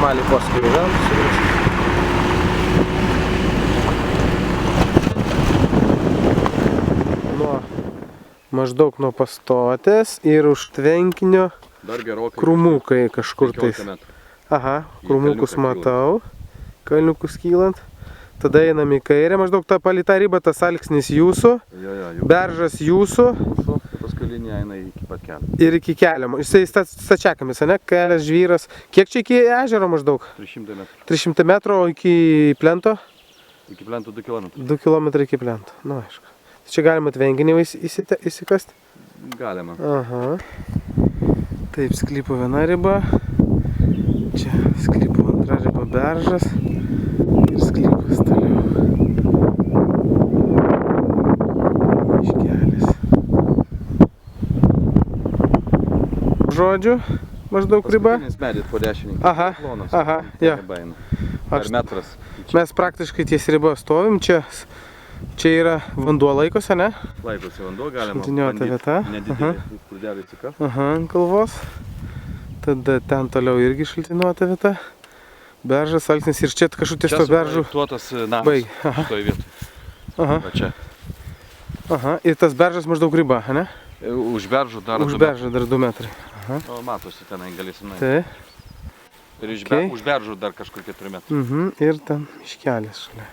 mali poskiriu vėl. Maždaug nuo pastotės ir už tvenkinio krūmukai kažkur tais. Aha, krūmukus matau, kalniukus kylant. Tada einam į kairę, maždaug tą palei tą ribą, tas alksnis jūsų, beržas jūsų. Paskui linija eina iki pat kelio. Ir iki kelio. Jisai stačiakamis, ne? Kelias žvyras. Kiek čia iki ežero maždaug? 300 metrų. 300 metrų, o iki plento? Iki plento 2 km. 2 km iki plento, nu aišku. Čia galima tvenkinį įsikasti? Galima. Aha. Taip, sklypo viena riba. Čia sklypo antra riba beržas. Ir sklypas toliau. Miškelis. Žodžiu, maždaug riba. Paskutinis medis po dešinį. Aha, aha, jo. Per metras. Mes praktiškai ties ribą stovim. Čia yra vanduo laikosi, ne? Laikosi vanduo, galima šaltiniuota vieta. Nedidelį prūdelį įsikast. Aha, ant kalvos. Tada ten toliau irgi šaltiniuota vieta. Beržas, alksnis ir čia kažkur ties to beržų. Čia suprojektuotas namas šitoj vietoj. Aha. Va čia. Aha, ir tas beržas maždaug riba, ne? Už beržų dar 2 metrai. Už beržą dar 2 metrai. Aha. O, matosi tenai galėsim nueiti. Tai. Ir už beržų dar kažkur 4 metrai. Ir ten miškelis šalia.